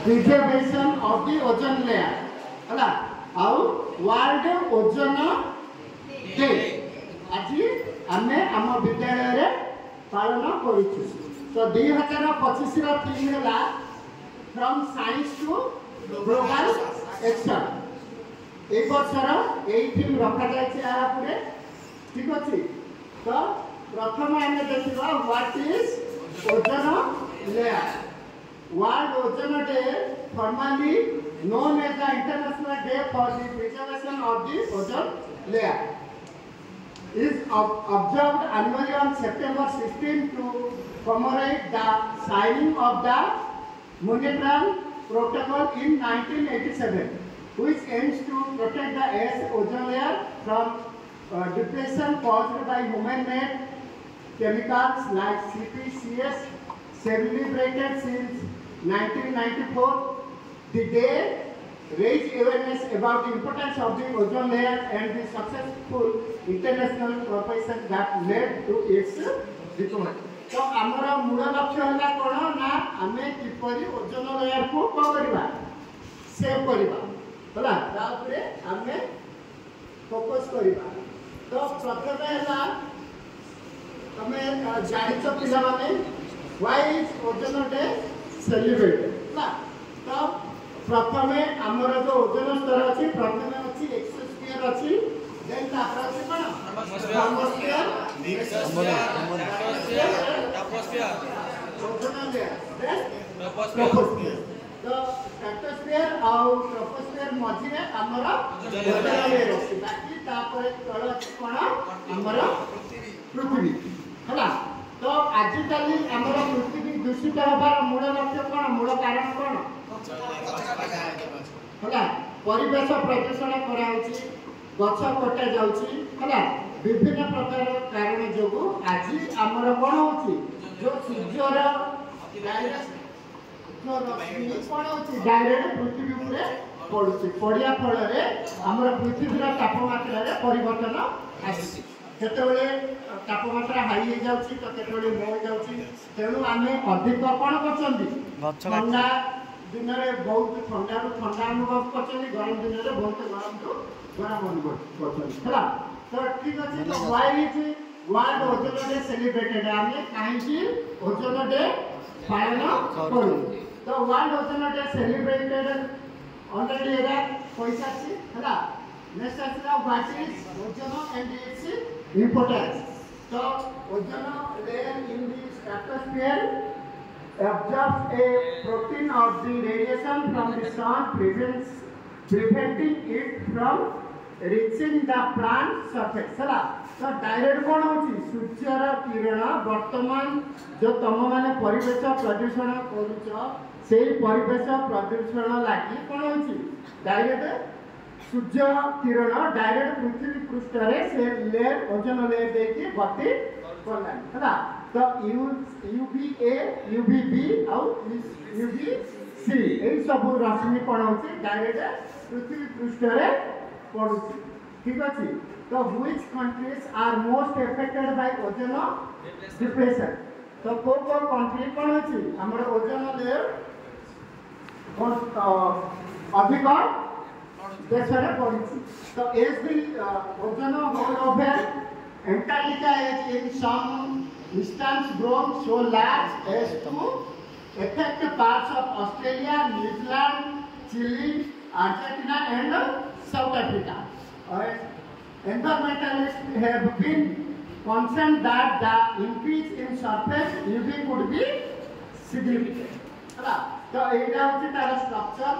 preservation of the ozone layer हला आउ world ozone day आज आमे आम विद्यालय रे पालन करूछु। तो 2025 रो थीम हैला from science to global action. एक वर्षर एई थीम रखा जाय छै आ पुरे ठीक अछि। तो प्रथम आमे देखिबा what is ozone layer. World ozone day formally known as the International Day for the Preservation of the Ozone Layer is observed annually on September 16 to commemorate the signing of the Montreal Protocol in 1987, which aims to protect the Earth's ozone layer from depletion caused by human-made chemicals like CPCS, celebrated since 1994. The day raised awareness about the importance of the ozone layer and the successful international cooperation that led to its development. तो आमर मूल लक्ष्य है कौन ना आमे किपरि ozone layer को को करबा सेव करबा होला तापरे आमे फोकस करबा। तो प्रथम हैला हमें जानिछ पिला माने why is ozone day celebrated ना। तो प्रथमे आमर जो ओजोन स्तर अछि प्रथमे अछि एक्सोस्फियर अछि देन तापर अछि कोन thermosphere troposphere ozone layer then troposphere. तो स्ट्रेटोस्फियर और ट्रोपोस्फियर मझी रे आमर ओजोन लेयर अछि बाकी तापर तळ अछि कोन आमर पृथ्वी हला। तो आजिकाली आमर पृथ्वी दूषित होबार मूल लक्ष्य कोन मूल कारण कोन हला परिवेश प्रदूषण कराउची गछ कटा जाउची हला विभिन्न प्रकार कारण जोगु आज हमर कोन होची जो सूर्यर डायरेक्ट जो रश्मि कोन होची डायरेक्ट पृथ्वी ऊपर पडुची पडिया फल रे हमर पृथ्वी रा तापमात्रा रे परिवर्तन आसी केतबेले तापमात्रा हाई हो जाउची तो केतबेले लो हो जाउची। तेनु आमे अधिक कोन करचंदी ठंडा दिन में बहुत ठंडा अनुभव कर गरम दिन में बहुत गरम अनुभव कर। तो ठीक अच्छे। तो why is world ozone day celebrated आमे काहे ओजोन डे पालन करू। तो world ozone day celebrated already एरा पैसा छी हला नेक्स्ट आछला what is ozone and its importance. तो ozone layer in the stratosphere absorbs a protein of the radiation from the sun, preventing it from reaching the plant surface. चला तो direct कौन होची सूर्यर किरण वर्तमान जो तुम माने परिवेश प्रदूषण करूछ से परिवेश प्रदूषण लागि कौन होची डायरेक्ट सूर्य किरण डायरेक्ट पृथ्वी पृष्ठ रे से लेयर ओजोन लेयर देकी गति करला हला। तो UVA UVB और UVC ए सब रश्मि कोन होची डायरेक्ट पृथ्वी पृष्ठ रे पडुची ठीक अछि। तो which countries are most affected by ozone depletion. तो को कंट्री कोन होची हमर ओजोन लेयर कोन अधिक देश रे पडुची। तो as the ozone hole over Antarctica is in some instance grown so large as to affect parts of Australia, New Zealand, Chile, Argentina and South Africa. Environmentalists have been concerned that the increase in surface UV could be significant. तो एटा होची तार structure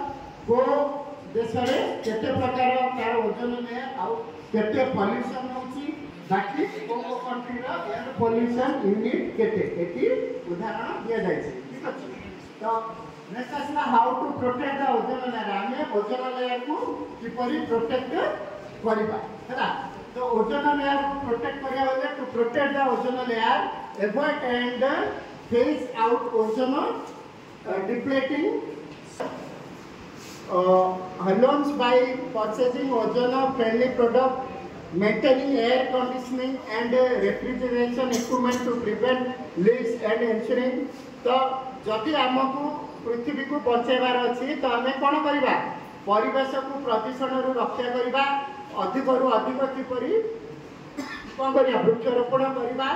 को देश रे केते प्रकार तार ozone layer आ केते पॉल्यूशन होची बाकी को कंट्री रा एयर पॉल्यूशन यूनिट केते एटी उदाहरण दिया जाय छै ठीक अछि। तो नेक्स्ट आसला how to protect the ozone layer. आमे ओजोन लेयर को किपरि प्रोटेक्ट करिबा हैला। तो ओजोन लेयर को प्रोटेक्ट करिया होले to protect the ozone layer avoid and phase out ozone depleting halons by purchasing ozone friendly product, maintaining air conditioning and refrigeration equipment to prevent leaks and ensuring। तो जदि आमको पृथ्वी को बचेबार अच्छी तो आम कौन करवा परिवेश को प्रदूषण रक्षा करवा अधिक रु अधिक किपरि कौन करवा वृक्षरोपण करवा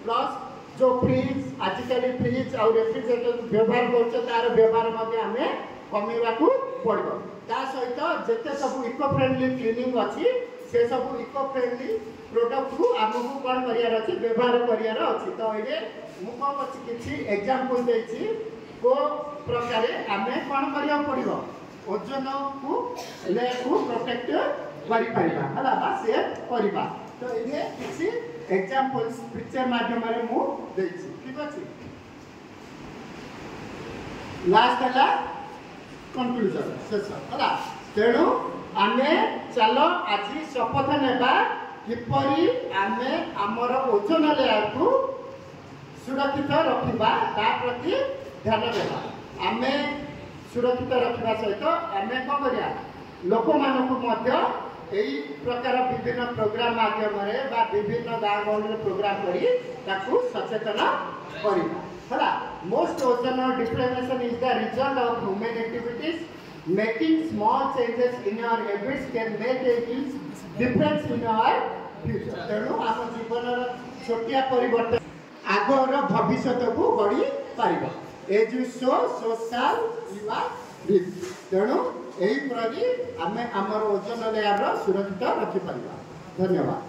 प्लस जो फ्रिज आजिकल फ्रिज और रेफ्रिजरेटर व्यवहार कर व्यवहार आम कमेवा को पड़ो ता सहित जिते सब इको फ्रेंडली क्लीनिंग अच्छी से सब इको फ्रेंडली प्रोडक्ट को आमको कौन करार अच्छी व्यवहार करार अच्छी तो ये मुझे कौन अच्छी किसी एग्जांपल देछि को प्रकार आम कौन करा पड़ो ओजन को लेयर को प्रोटेक्ट करि परिबा हला बा सेव करबा तो ये किसी एग्जांपल्स पिक्चर माध्यम रे मु देछि ठीक अछि लास्ट हला कंक्लूजन शेष हला तेणु आमे चलो आज शपथ नेबा किपरि आमे हमर ओजन लेयर को सुरक्षित रखिबा ता प्रति ध्यान देबा आमे सुरक्षित रखा सहित आम कौन करा लोक मानक यही प्रकार विभिन्न प्रोग्राम माध्यम विभिन्न गाँव गहली प्रोग्राम कर सचेतन करवा most ozone depletion is the result of human activities making small changes in our habits can make a huge difference in our future तेणु आम जीवन छोटिया परिवर्तन आगर भविष्य को गढ़ी पार as you so social you are rich तेणु यही प्रति आम आमर ओजन लेयर सुरक्षित रखिपर धन्यवाद।